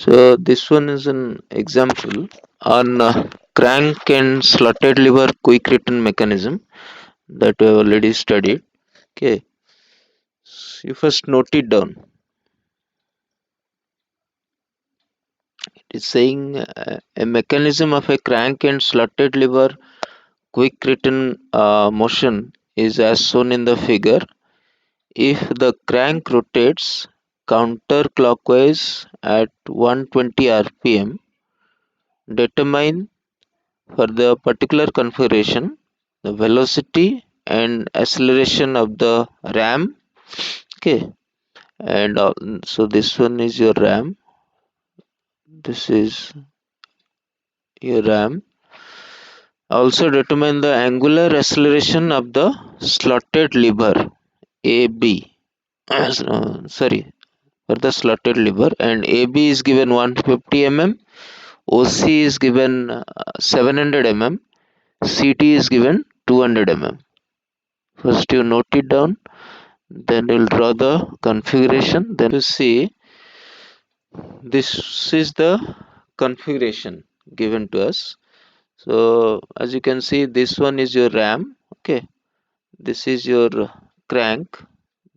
So this one is an example on crank and slotted lever quick return mechanism that we have already studied. Okay, you first note it down. It is saying a mechanism of a crank and slotted lever quick return motion is as shown in the figure. If the crank rotates counterclockwise at 120 rpm, determine for the particular configuration the velocity and acceleration of the ram. Okay, and so this one is your ram, this is your ram. Also determine the angular acceleration of the slotted lever AB. Sorry, for the slotted lever, and AB is given 150 mm, OC is given 700 mm, CT is given 200 mm. First you note it down, then you'll draw the configuration. Then you see this is the configuration given to us. So as you can see, this one is your ram. Okay, this is your crank.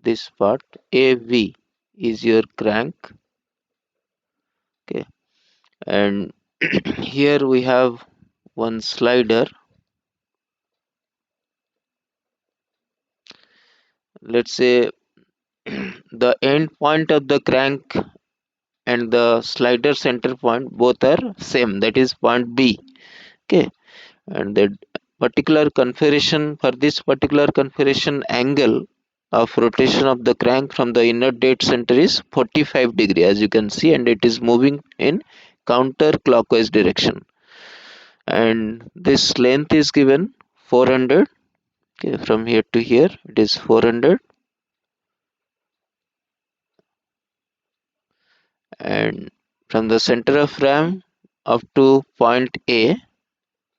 This part AV is your crank. Okay, and here we have one slider. Let's say the end point of the crank and the slider center point both are same, that is point B. Okay, and the particular configuration, for this particular configuration, angle of rotation of the crank from the inner dead center is 45 degree, as you can see, and it is moving in counterclockwise direction, and this length is given 400. Okay, from here to here it is 400, and from the center of ram up to point A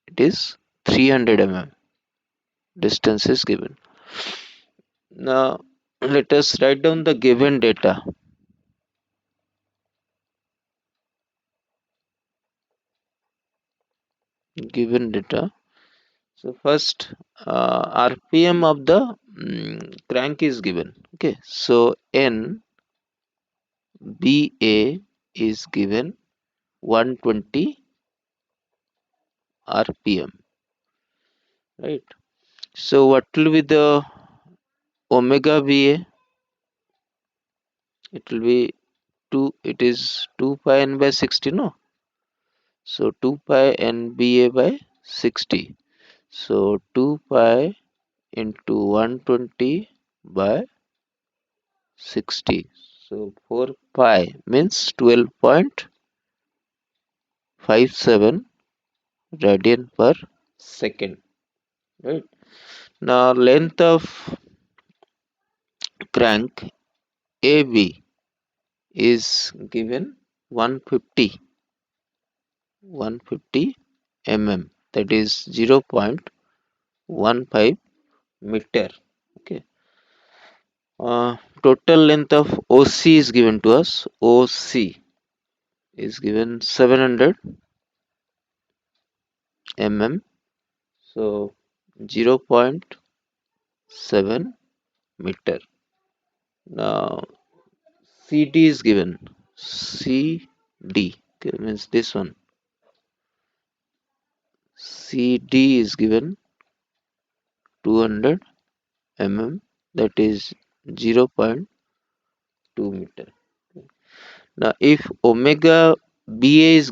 it is 300 mm distance is given. Now let us write down the given data. Given data. So first RPM of the crank is given. Okay, so NBA is given 120 RPM, right? So what will be the omega BA? It will be 2, it is 2 pi n by 60, no? So 2 pi nba by 60. So 2 pi into 120 by 60. So 4 pi means 12.57 radian per second. Right. Now length of crank AB is given 150 mm, that is 0.15 meter. Okay. Total length of OC is given to us. OC is given 700 mm, so 0.7 meter. Now CD is given. CD, okay, means this one. CD is given 200 mm, that is 0.2 meter. Now if omega BA is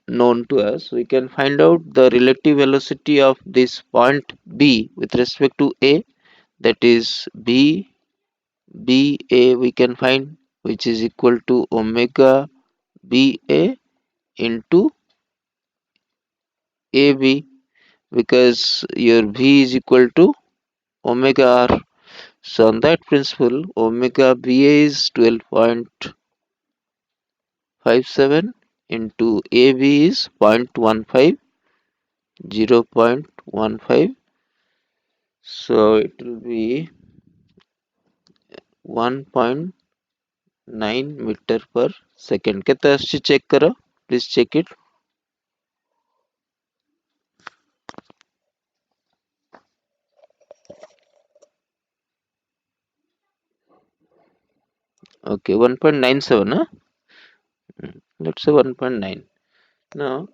known to us, we can find out the relative velocity of this point B with respect to A, that is BA we can find, which is equal to omega BA into AB, because your V is equal to omega R. So on that principle, omega BA is 12.57 into AB is 0.15, 0.15. So it will be 1.05 9 meter per second. କେତେ ଆସୁଛି check କର, please check it. Okay, 1.97, huh? Let's say 1.9. Now,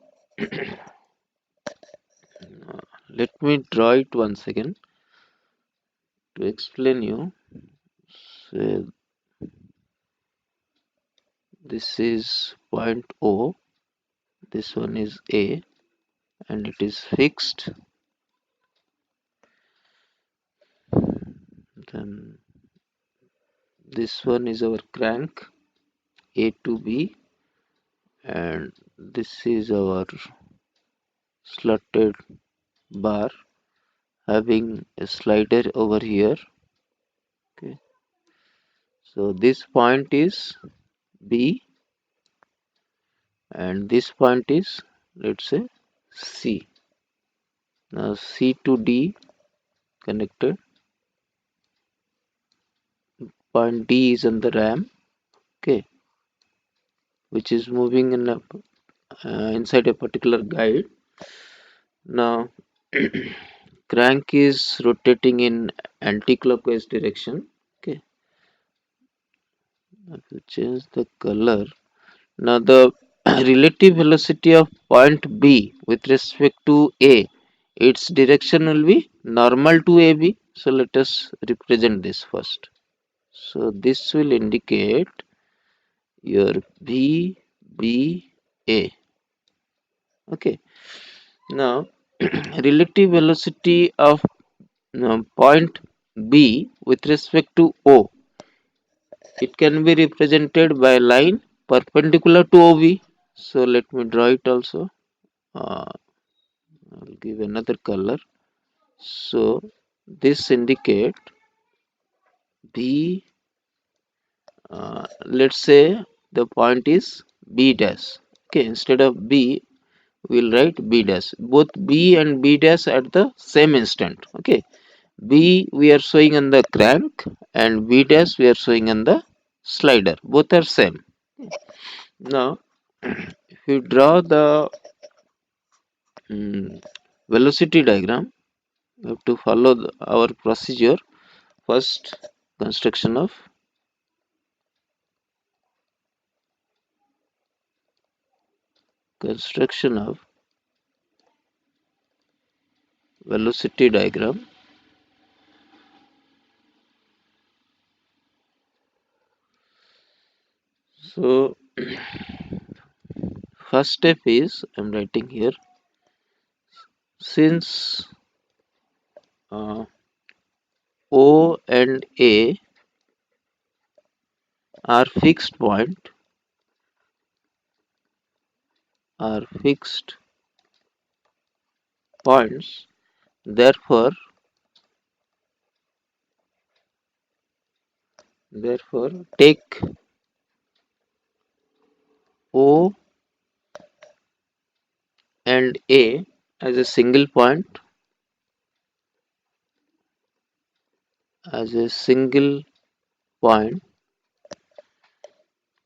let me draw it once again to explain you. So, this is point O, this one is A, and it is fixed. Then this one is our crank A to B, and this is our slotted bar having a slider over here. Okay, so this point is B, and this point is, let's say, C. Now C to D connected. Point D is on the ram, okay, which is moving in inside a particular guide. Now crank is rotating in anti-clockwise direction. Okay, I have to change the color. Now the relative velocity of point B with respect to A, its direction will be normal to AB. So let us represent this first. So this will indicate your BBA. Okay. Now relative velocity of point B with respect to O, it can be represented by a line perpendicular to OB. So let me draw it also. I'll give another color. So this indicate B. Let's say the point is B dash. Okay, instead of B, we'll write B dash. Both B and B dash at the same instant. Okay, B we are showing on the crank, and B dash we are showing on the slider. Both are same. Now, if you draw the mm, velocity diagram, we have to follow our procedure. First, construction of velocity diagram. So, first step is I'm writing here, since O and A are fixed points, therefore take O and A as a single point, as a single point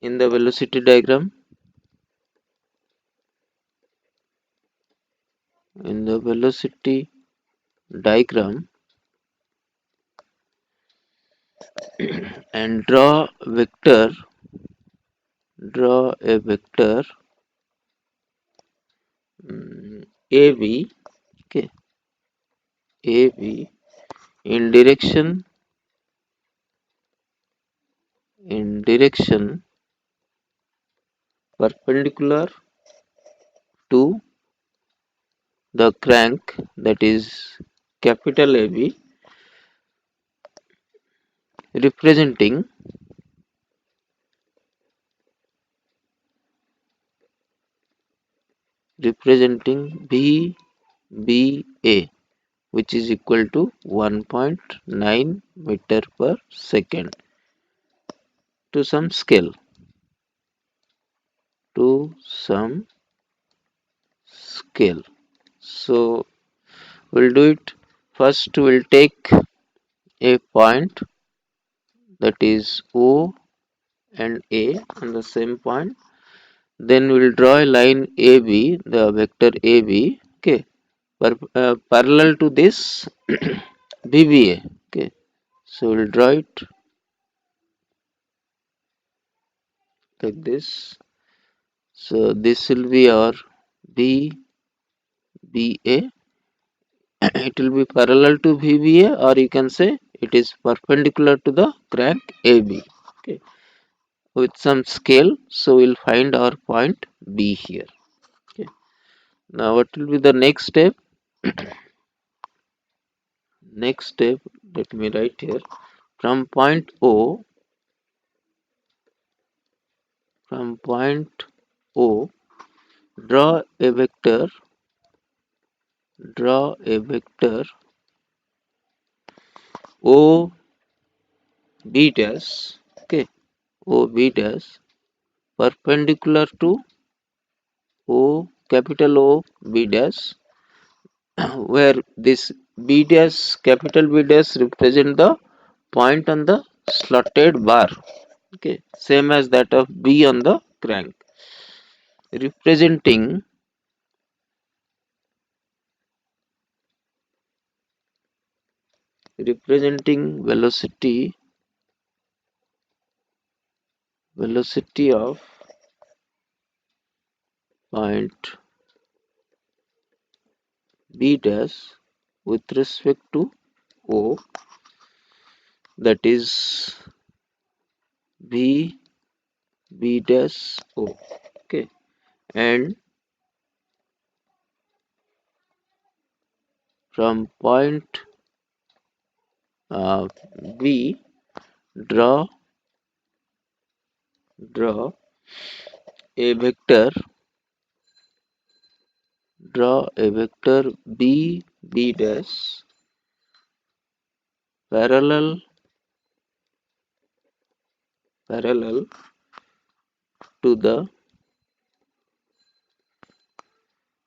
in the velocity diagram. In the velocity diagram, and draw a vector AB, okay, AB in direction perpendicular to the crank, that is capital AB, representing BBA, which is equal to 1.9 meter per second to some scale. So we'll do it. First, we'll take a point, that is O and A on the same point. Then we'll draw a line AB, the vector AB, okay, parallel to this BBA. Okay, so we'll draw it like this. So this will be our BBA. It will be parallel to VBA, or you can say it is perpendicular to the crank AB. Okay, with some scale. So we'll find our point B here. Okay. Now what will be the next step? Next step, let me write here. From point O, from point O, draw a vector, draw a vector O B dash, okay, O B dash, perpendicular to O, capital O B dash, where this B dash, capital B dash represent the point on the slotted bar, okay, same as that of B on the crank, representing velocity of point B dash with respect to O, that is B B dash O, okay, and from point uh, B, draw draw a vector, B B dash parallel to the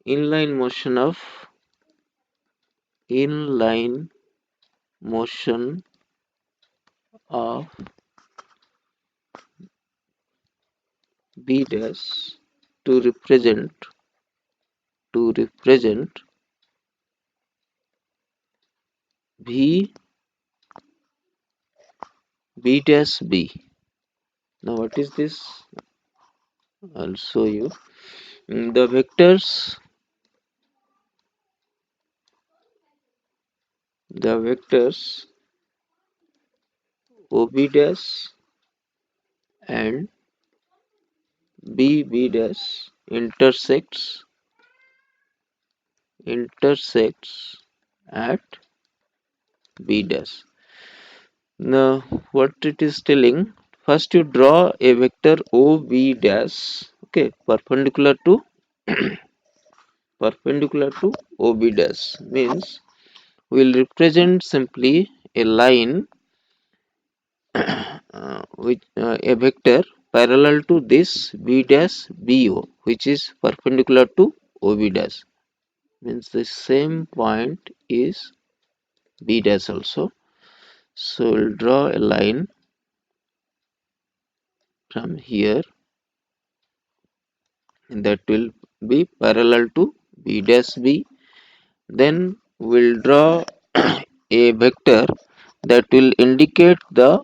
inline motion of inline motion of B dash to represent V B dash B. Now what is this? I'll show you. The vectors OB dash and BB dash intersects at B dash. Now what it is telling? First you draw a vector OB dash, okay, perpendicular to OB dash, means will represent simply a line with a vector parallel to this B dash BO, which is perpendicular to OB dash, means the same point is B dash also. So we'll draw a line from here and that will be parallel to B dash B. Then we'll draw a vector that will indicate the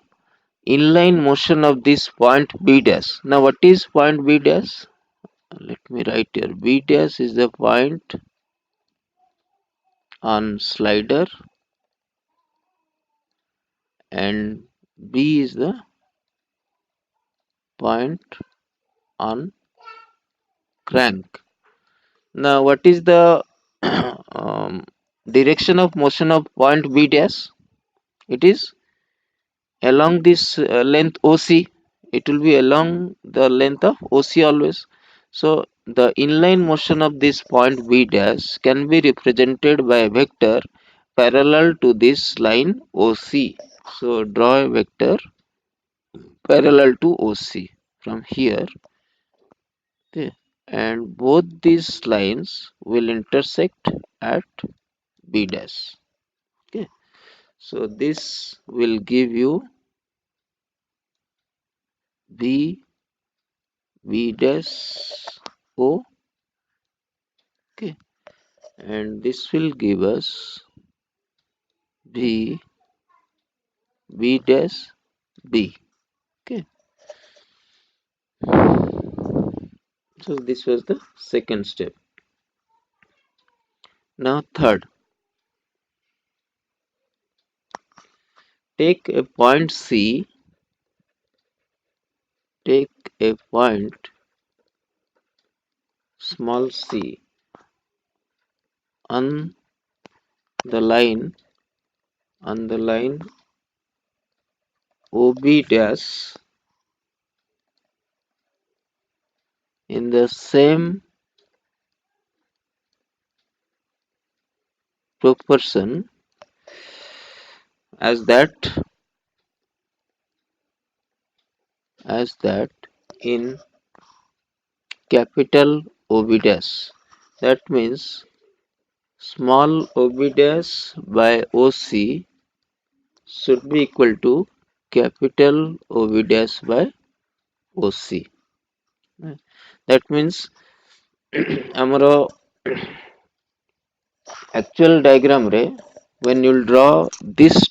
inline motion of this point B dash. Now what is point B dash? Let me write here. B dash is the point on slider and B is the point on crank. Now what is the direction of motion of point B dash? It is along this length OC. It will be along the length of OC always. So the inline motion of this point B dash can be represented by a vector parallel to this line OC. So draw a vector parallel to OC from here. Okay. And both these lines will intersect at B dash. Okay. So this will give you B, B dash O. Okay, and this will give us B, B dash B. Okay, so this was the second step. Now third, take a point C, take a point small c on the line OB dash in the same proportion as that in capital OB dash. That means small OB dash by OC should be equal to capital OB dash by OC. That means ଆମର actual diagram re when you draw this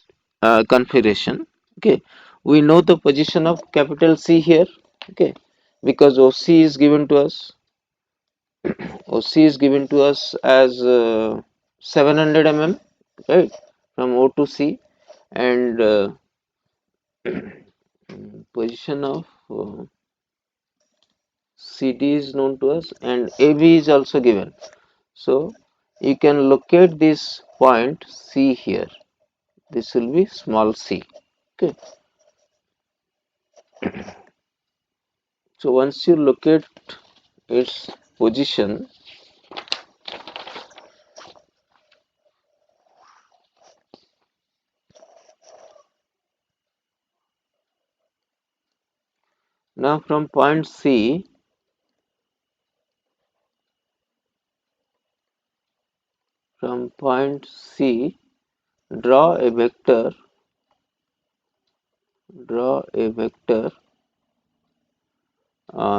configuration, okay, we know the position of capital C here, okay, because OC is given to us as 700 mm, right, from O to C, and position of CD is known to us, and AB is also given. So you can locate this point C here. This will be small c. Okay. So once you locate its position, now from point C, draw a vector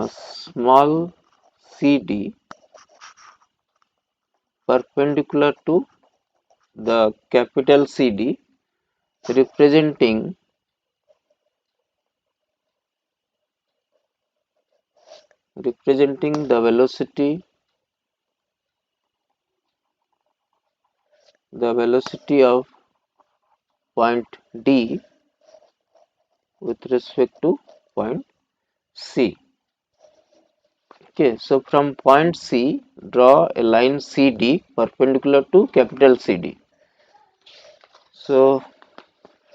small cd perpendicular to the capital CD, representing the velocity of point D with respect to point C. Okay, so from point C, draw a line CD perpendicular to capital CD. So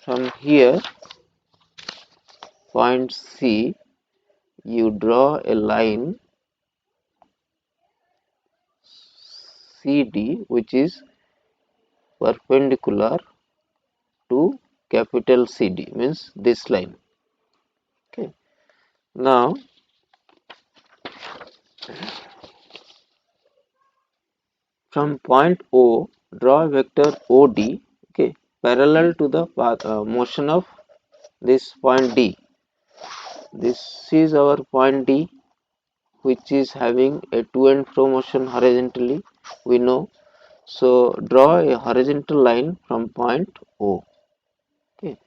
from here, point C, you draw a line CD which is perpendicular to capital CD, means this line. Okay, now from point O, draw a vector OD, okay, parallel to the path, motion of this point D. This is our point D, which is having a to and fro motion horizontally, we know. So draw a horizontal line from point O. Okay.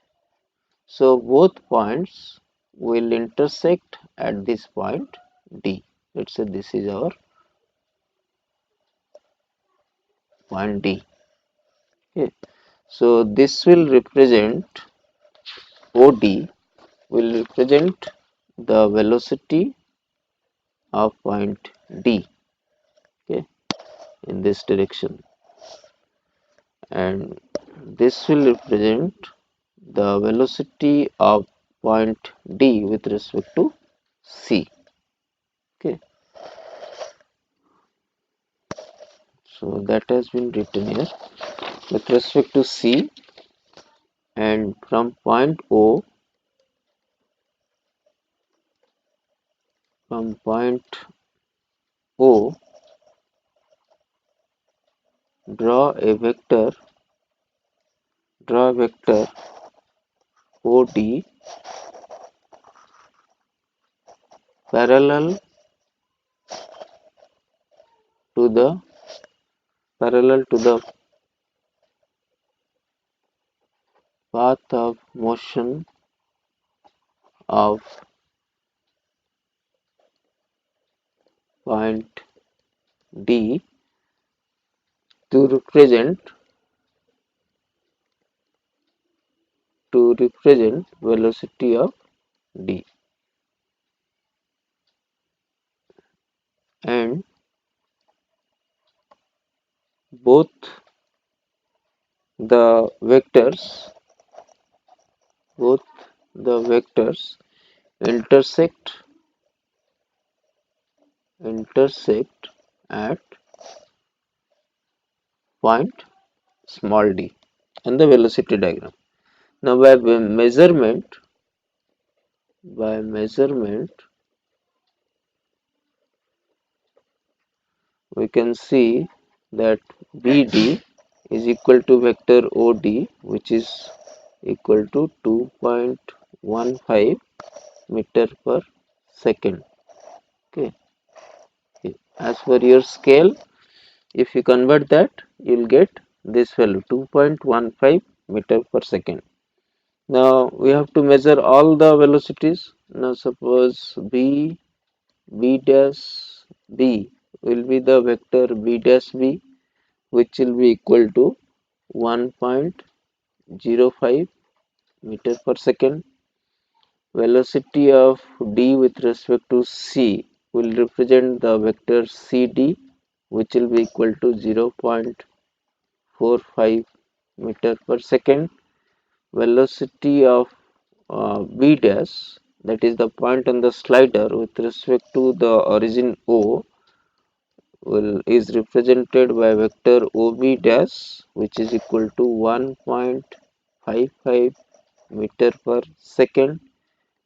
So both points will intersect at this point D. Let's say this is our point D. Okay. So this will represent OD will represent the velocity of point D, okay, in this direction, and this will represent the velocity of point D with respect to C. Okay, so that has been written here with respect to C, and from point O, draw a vector OD parallel to the parallel to the path of motion of point D to represent velocity of D, and both the vectors both the vectors intersect at point small d and the velocity diagram. Now by measurement we can see that BD is equal to vector OD, which is equal to 2.15 meter per second. Okay, as per your scale, if you convert that, you will get this value 2.15 meter per second. Now we have to measure all the velocities. Now suppose B dash B will be the vector B dash B, which will be equal to 1.05 meter per second. Velocity of D with respect to C will represent the vector CD, which will be equal to 0.45 meter per second. Velocity of B dash, that is the point on the slider with respect to the origin O, is represented by vector OB dash, which is equal to 1.55 meter per second.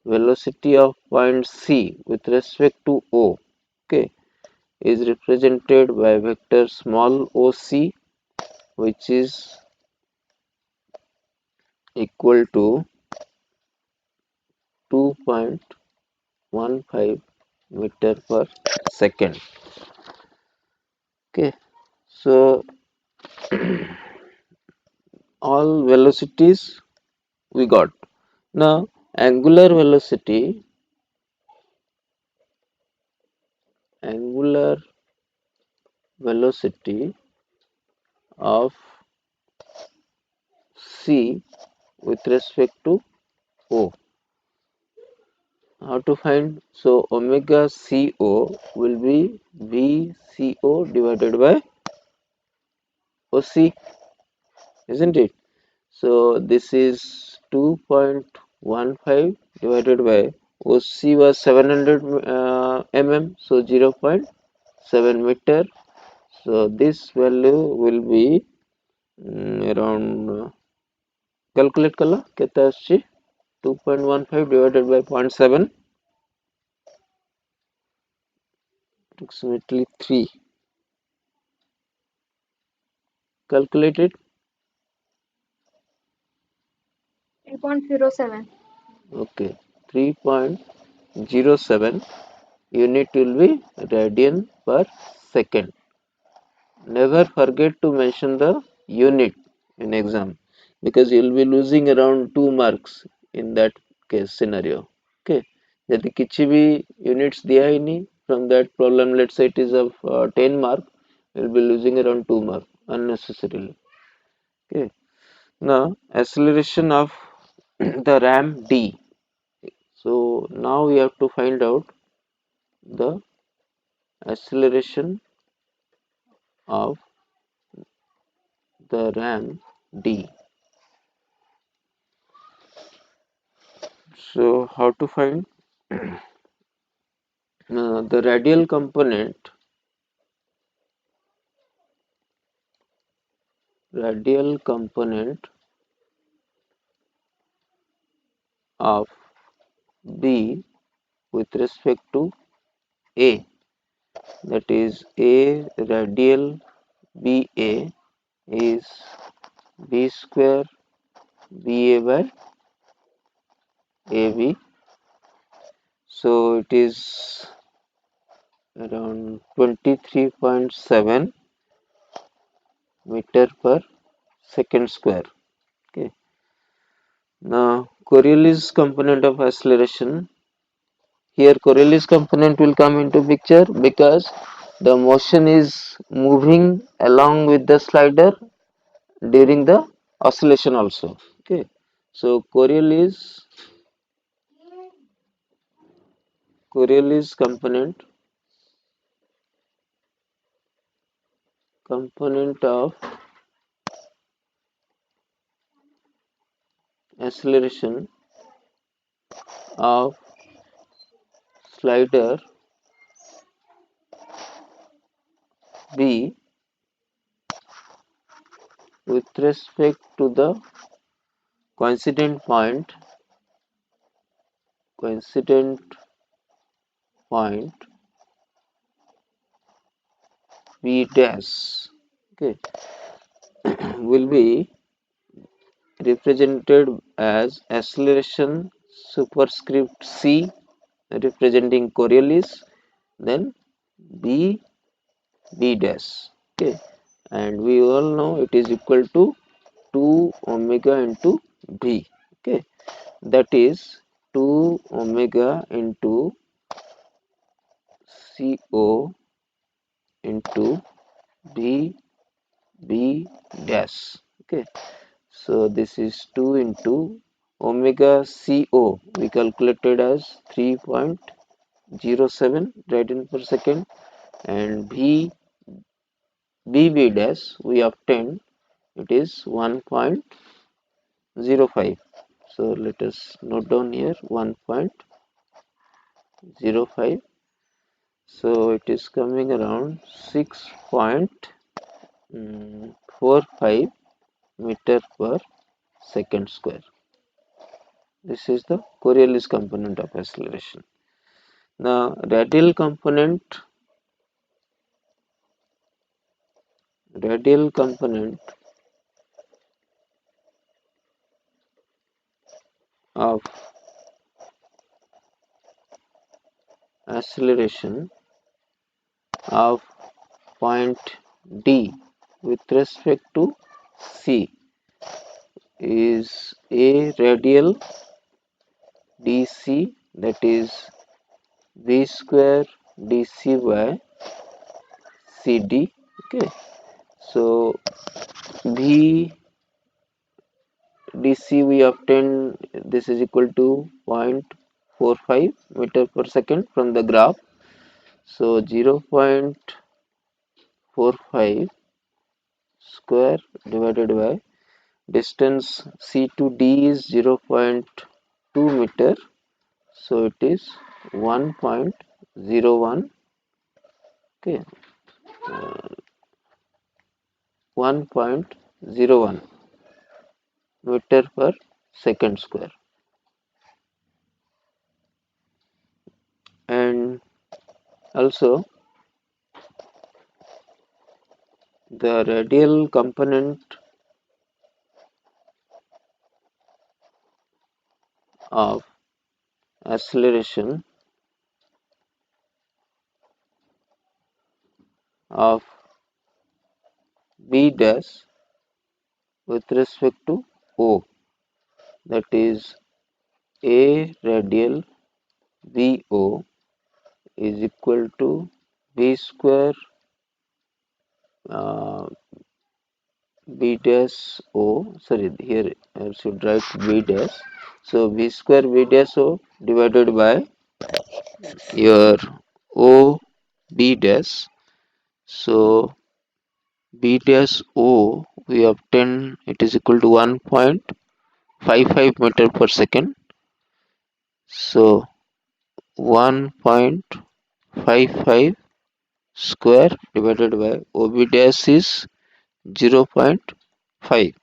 Velocity of point C with respect to O, okay, is represented by vector small oc, which is equal to 2.15 meter per second. Okay, so all velocities we got. Now angular velocity of C with respect to O. How to find? So omega CO will be VCO divided by OC, isn't it? So this is 2.15 divided by OC was 700 mm, so 0.7 meter. So this value will be around calculate kala kete aschi 2.15 divided by 0.7, approximately 3. Calculated 3.07. okay, 3.07 unit will be radian per second. Never forget to mention the unit in exam, because you will be losing around 2 marks in that case scenario. Okay, ଯଦି କିଛି ବି units ଦିଆ ହେଇନି from that problem, let's say it is of 10 mark, you will be losing around 2 mark unnecessarily. Okay, now acceleration of the ram D. So now we have to find out the acceleration of the ram D. So how to find? The radial component of B with respect to A, that is A radial BA is B square BA by AB So it is around 23.7 meter per second square. Okay. Now Coriolis component of acceleration. Here Coriolis component will come into picture because the motion is moving along with the slider during the oscillation also. Okay. So Coriolis component of acceleration of slider B with respect to the coincident point B dash, okay, will be represented as acceleration superscript C representing Coriolis, then B B dash, okay, and we all know it is equal to 2 omega into B, okay, that is 2 omega into CO into B B dash, okay. So this is 2 into omega CO we calculated as 3.07 radian per second, and BB dash we obtained it is 1.05. So let us note down here 1.05. So it is coming around 6.45 meter per second square. This is the Coriolis component of acceleration. Now radial component of acceleration of point D with respect to C is a radial dc, that is v square dc by cd, okay. So v dc we obtain this is equal to 0.45 meter per second from the graph. So 0.45 square divided by distance c to d is 0.2 meter, so it is 1.01, okay, 1.01 meter per second square. And also the radial component of acceleration of b dash with respect to O, that is a radial VO is equal to v square uh, b dash O, sorry, here I should write b dash. So v square b dash O divided by your O b dash. So b dash O we obtain it is equal to 1.55 meter per second. So 1.55 square divided by OB dash is 0.5,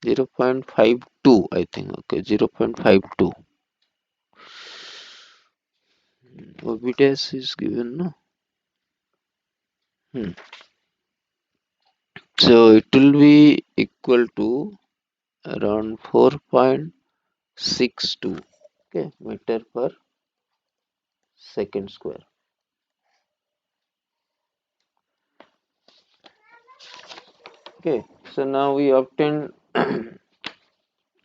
0.52 I think, okay, 0.52. OB dash is given, no? So it will be equal to around 4.62, okay, meter per secant square. Okay, so now we obtain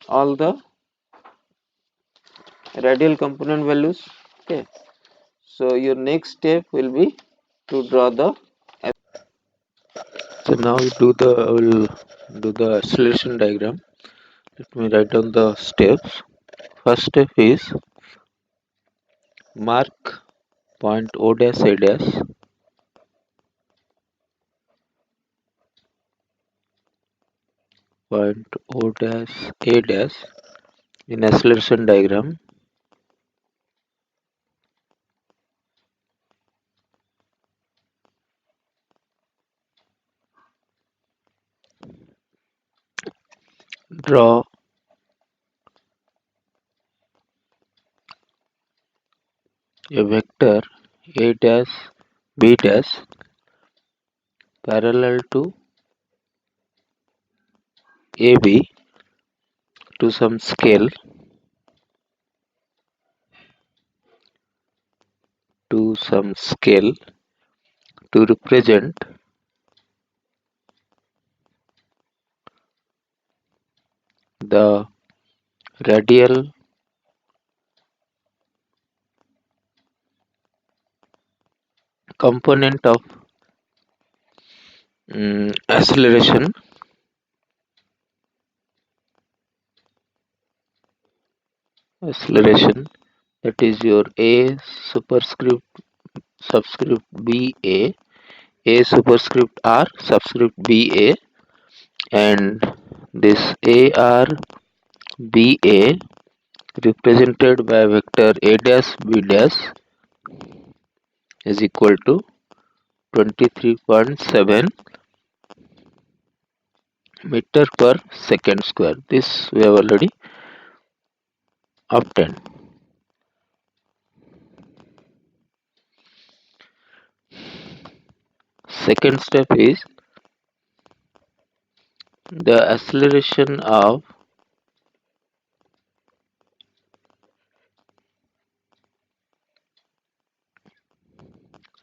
all the radial component values. Okay, so your next step will be to draw the. So now we will do the acceleration diagram. Let me write down the steps. First step is mark point O dash A dash, point O dash A dash in acceleration diagram. Draw a vector A dash B dash parallel to AB to some scale to represent the radial component of acceleration, that is your A superscript subscript A superscript R subscript BA, and this AR BA represented by vector A dash B dash is equal to 23.7 meter per second square. This we have already obtained. Second step is the acceleration of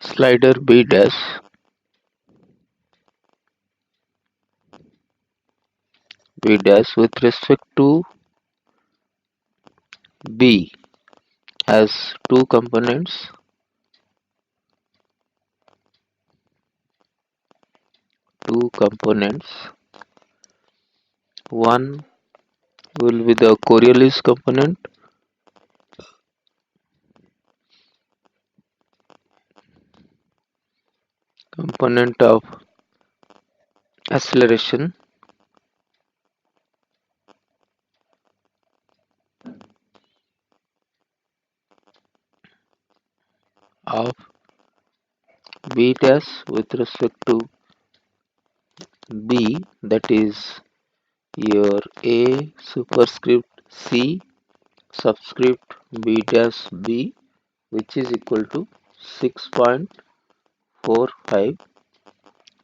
slider B dash with respect to B has two components. One will be the Coriolis component of acceleration of B dash with respect to B, that is your A superscript C subscript B dash B, which is equal to 6.45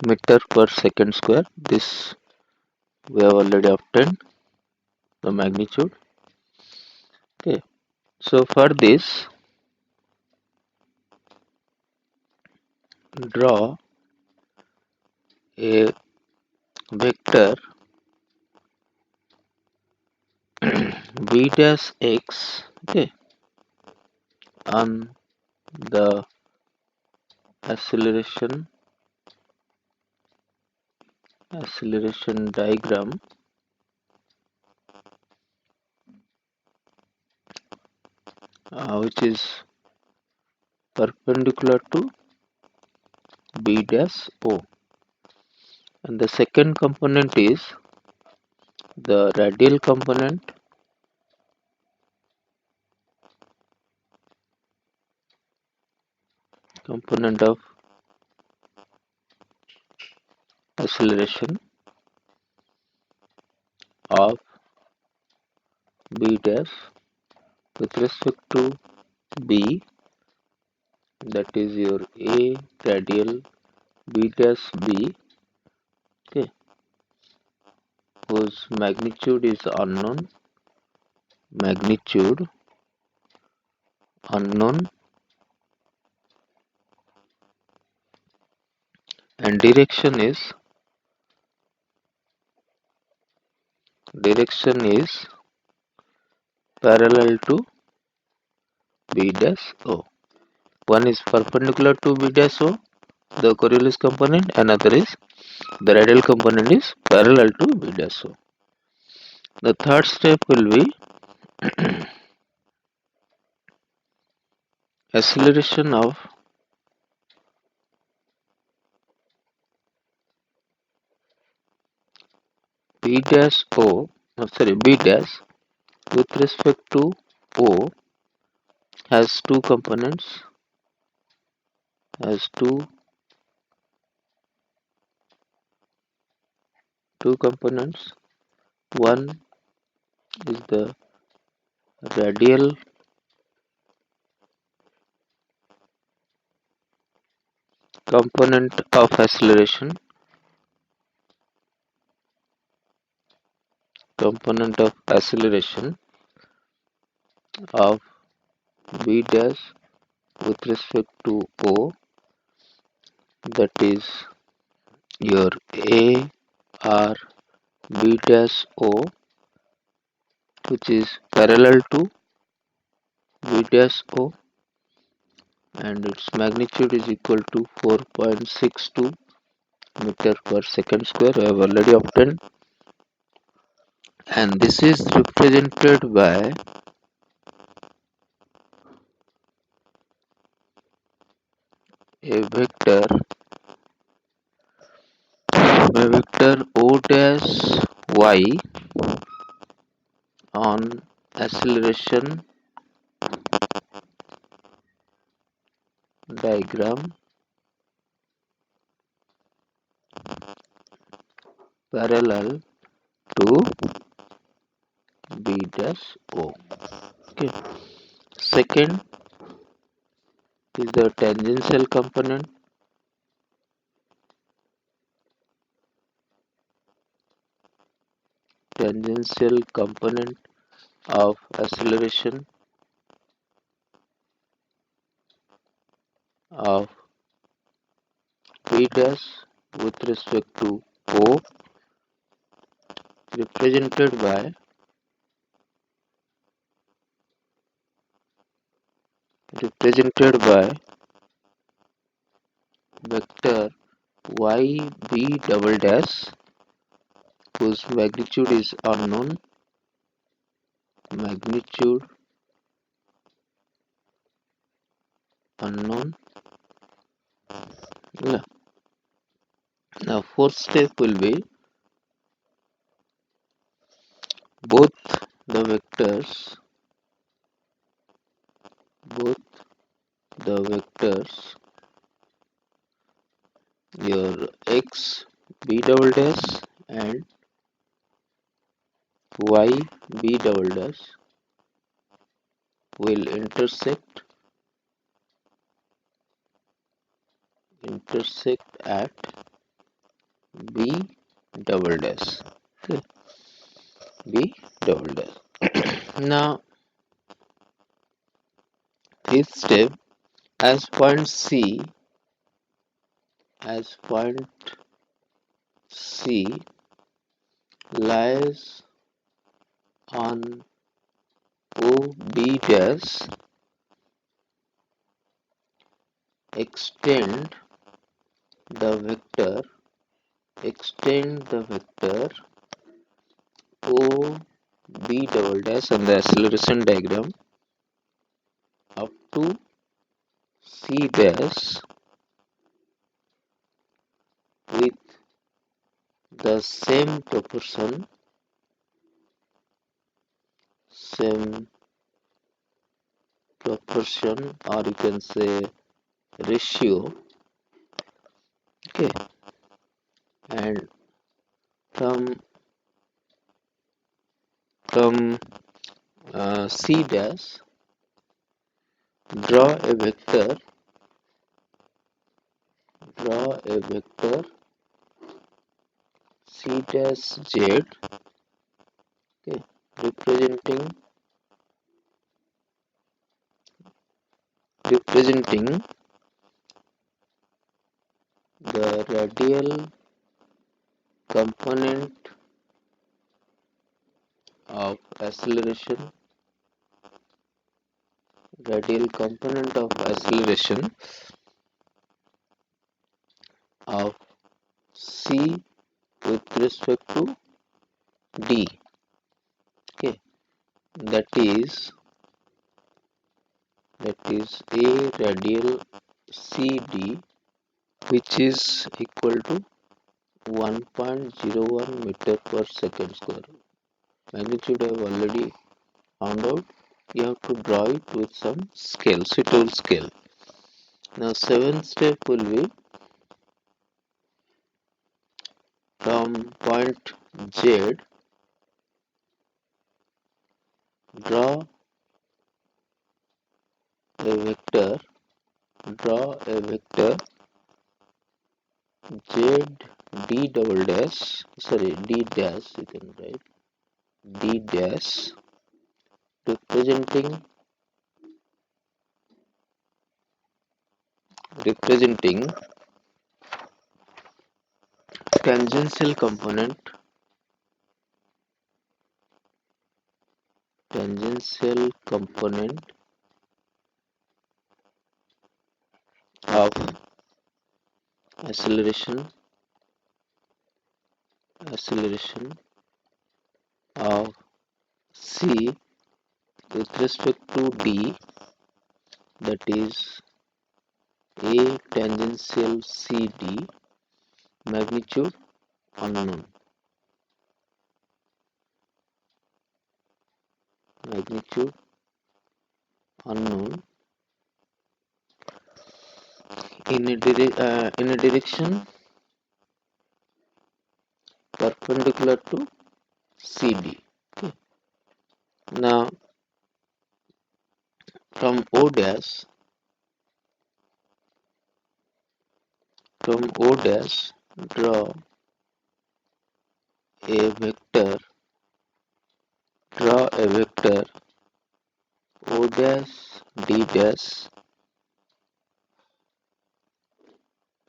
meter per second square. This we have already obtained the magnitude. Okay, so for this, draw a vector B dash X, okay, on the acceleration diagram, which is perpendicular to B dash O, and the second component is the radial component of acceleration of B dash with respect to B, that is your A radial B dash B, okay, whose magnitude is unknown and direction is parallel to B dash O. One is perpendicular to B dash O, the Coriolis component, another is the radial component is parallel to B dash O. The third step will be acceleration of B dash O, B dash with respect to O has has two components. One is the radial component of acceleration, of B dash with respect to O, that is your A R B dash O, which is parallel to B dash O, and its magnitude is equal to 4.62 meter per second square. I have already obtained, and this is represented by a vector O dash y on acceleration diagram parallel to B dash O. Okay. Second is the tangential component of acceleration of B dash with respect to O, represented by vector yb double dash, whose magnitude is magnitude unknown. Now, fourth step will be both the vectors, both the vectors, your x b double dash and y b double dash will intersect at b double dash. Okay, b double dash. Now, fifth step, as point C lies on OB dash, extend the vector OB double dash on the acceleration diagram up to C dash with the same proportion, or you can say ratio. Okay, and from C dash, draw a vector C dash Z, okay, representing the component of acceleration radial component of acceleration of c with respect to d. Okay, that is a radial cd, which is equal to 1.01 meter per second square. Magnitude I have already found out. You have to draw it with some scale, suitable scale. Now, seventh step will be from point Z, draw a vector, Z d double dash, sorry, d dash, you can write d dash, representing tangential component of acceleration of c with respect to d, that is a tangential cd, magnitude unknown, magnitude unknown, in a direction perpendicular to cd. Okay. Now, from o dash draw a vector o dash d dash.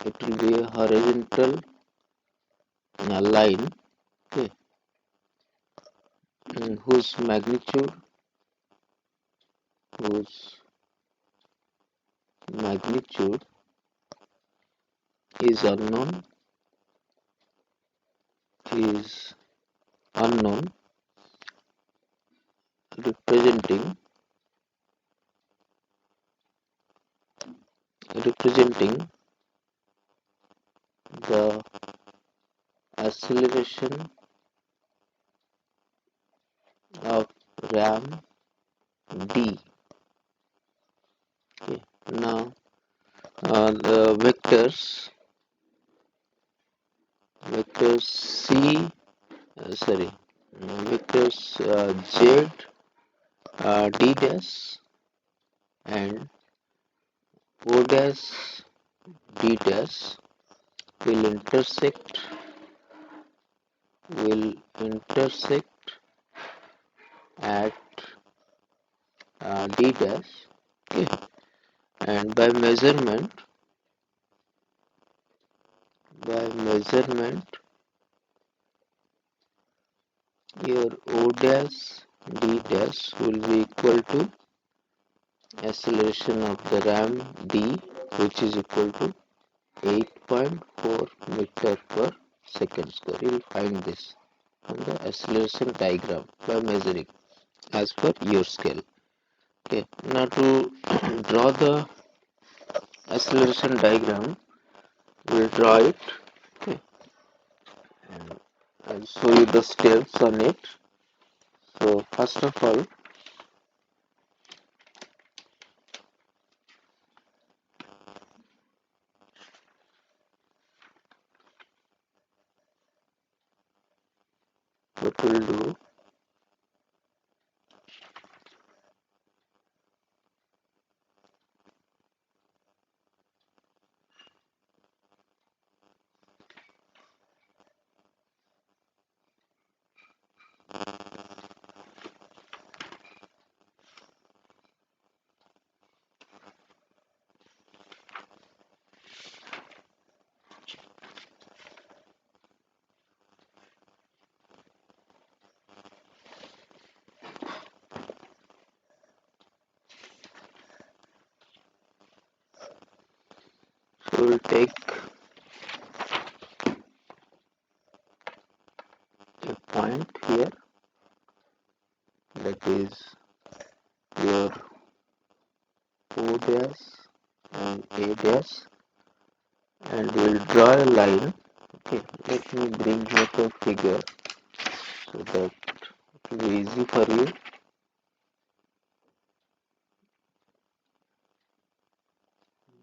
It will be a horizontal line, okay, whose magnitude is unknown, representing the acceleration of ram d. Okay. Now, the vectors c, sorry, vectors z d dash and o dash d dash will intersect at d dash. Okay. And by measurement your o dash d dash will be equal to acceleration of the ram d, which is equal to 8.4 meter per second square. You will find this on the acceleration diagram by measuring as per your scale. Okay. Now, to draw the acceleration diagram, we will draw it. Okay. And I'll show you the steps on it. So, first of all, what we'll do, will take a point here, that is your O dash and A dash, and we'll draw a line. Okay, let me bring here the figure so that it will be easy for you.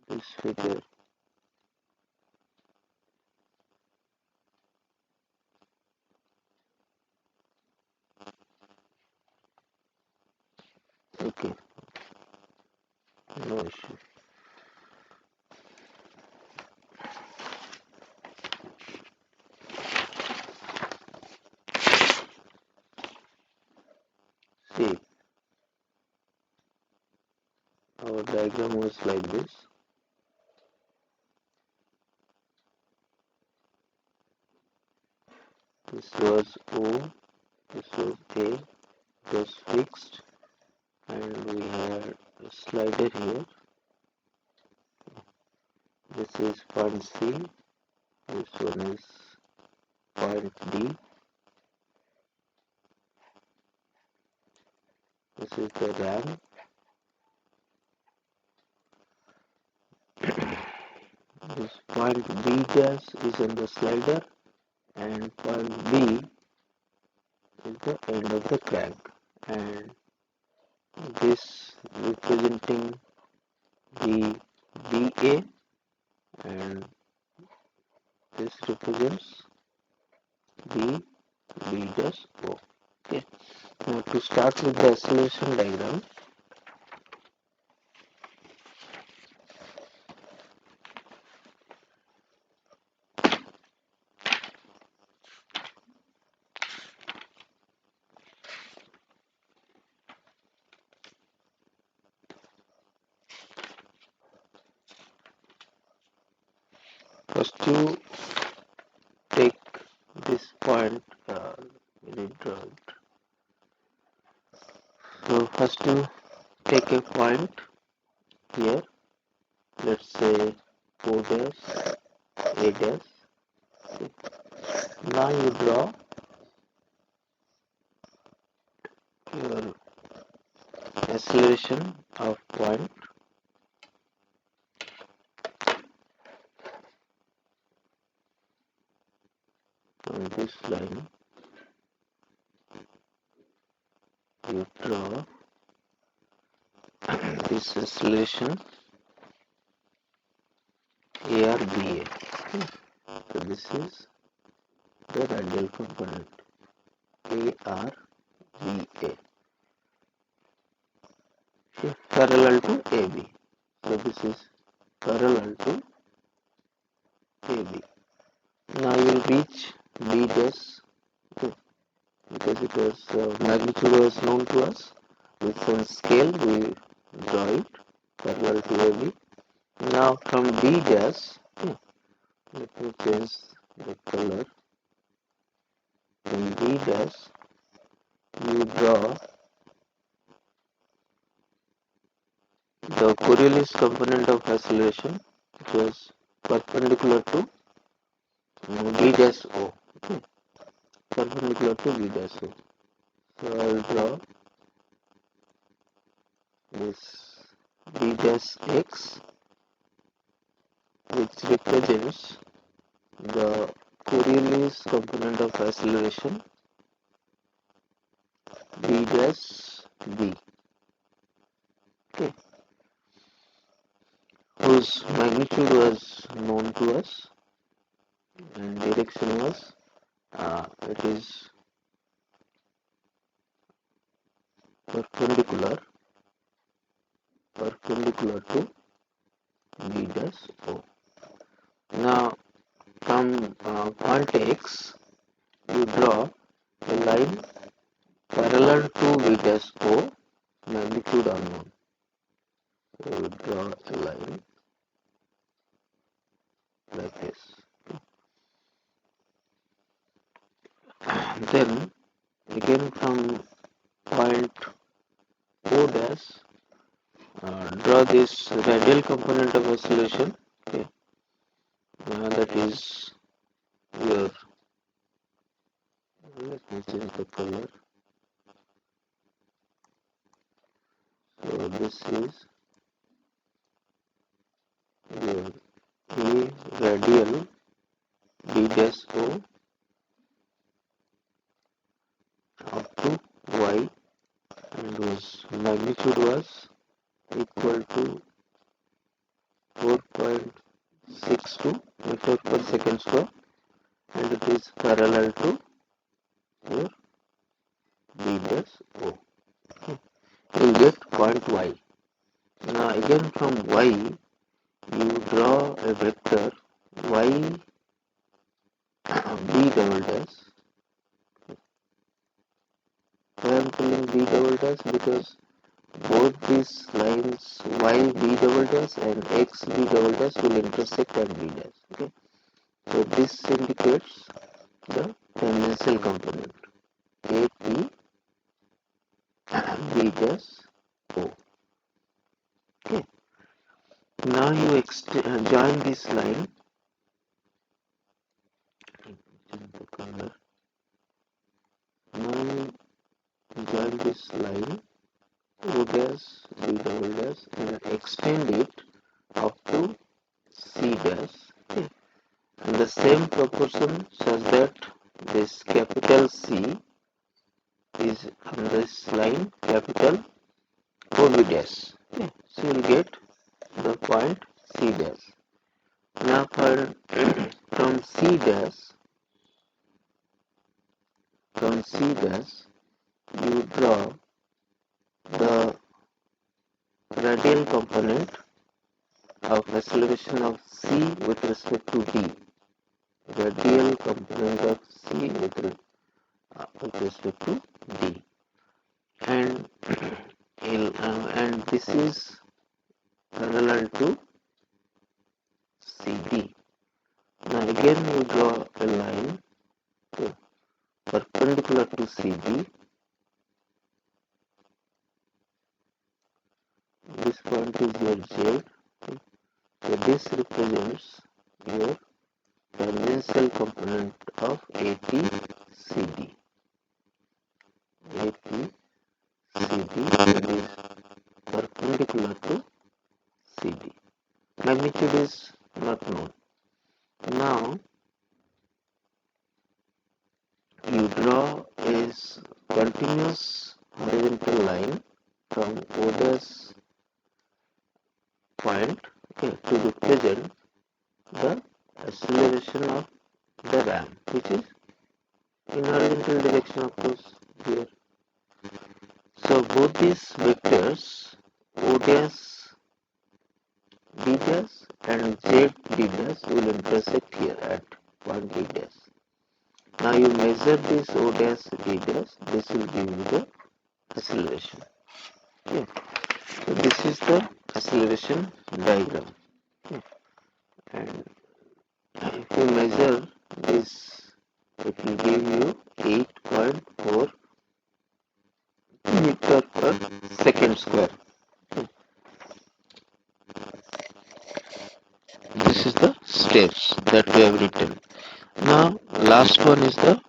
This figure. Okay, no issue. See, our diagram was like this. This was O, this was A, it was fixed, and we had a slider here. This is point C, this one is point D, this is the RAM, this point B dash is in the slider, and point B is the end of the crank, and this representing the BA, and this represents the B dash O. Okay. Now to start with the acceleration diagram, first you take this point, draw it. So first you take a point here, let's say O dash, A dash. Now you draw your acceleration of point on this line. You draw this acceleration ARBA. So this is the radial component ARBA, parallel to AB. So this is parallel to AB. Now you will reach B dash, because it was magnitude was known to us. With some scale we draw it parallel to AB. Now from B dash, let me change the color. From B dash you draw the Coriolis component of acceleration, which was perpendicular to B dash O. Okay. Perpendicular to B dash O. So I will draw this B dash X, which represents the Coriolis component of acceleration B dash B. Okay. Whose magnitude was known to us and direction was it is perpendicular to B dash O. Now from point X you draw a line parallel to B dash O, magnitude unknown. So you draw a line like this. Then again from point O dash, draw this radial component of acceleration. Okay. that is your, let me change the color. So this is your A radial B dash O up to Y, and whose magnitude was equal to 4.62 meter per second square, and it is parallel to your B dash O. You will get point Y. Now again from Y, you draw a vector Y B double dash. Why I am calling B double dash? Because both these lines Y B double dash and X B double dash will intersect at B dash. Okay. So this indicates the tangential component AP B dash O. Okay. Now you join this line. Now you join this line O dash B double dash and extend it up to C dash. Okay. And the same proportion such that this capital C is on this line capital OB dash. Okay. So you will get the point C dash. Now from C dash you draw the radial component of acceleration of C with respect to D. Radial component of C with respect to D, and this is parallel to CD. Now again we draw a line perpendicular to CD. This point is your Z. So this represents your tangential component of APCD. APCD is perpendicular to CD. Magnitude is not known. Now you draw a continuous horizontal line from O dash point to represent the acceleration of the ram, which is in horizontal direction, of course, here. So both these vectors O dash B dash and Z B dash will intersect here at point B dash. Now you measure this O dash B dash, this will give you the acceleration. Okay. So this is the acceleration diagram. Okay. And if you measure this, it will give you 8.4 meter per second square. Okay. This is the steps that we have written. Now last one is the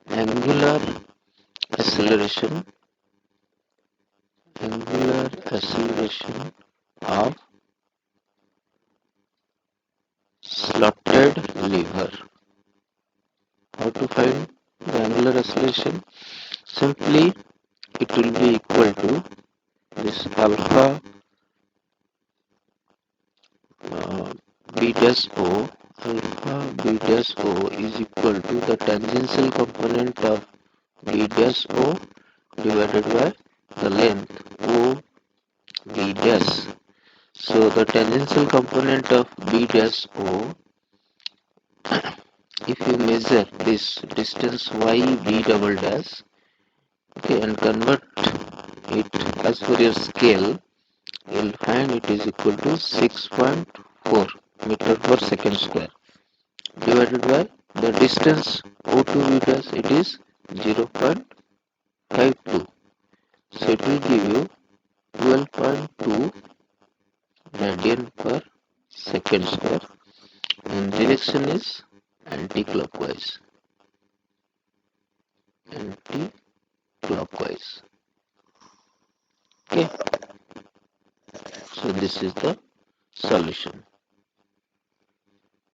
angular acceleration of slotted lever. How to find the angular acceleration? Simply it will be equal to this alpha B dash O. Alpha B dash O is equal to the tangential component of B dash O divided by the length O B dash. So the tangential component of B dash O, if you measure this distance Y B double dash, okay, and convert it as per your scale, you will find it is equal to 6.4 meter per second square divided by the distance O to B dash, it is 0.52. So it will give you 12.2 radian per second square, and direction is anti-clockwise. Anti-clockwise. Okay, so this is the solution.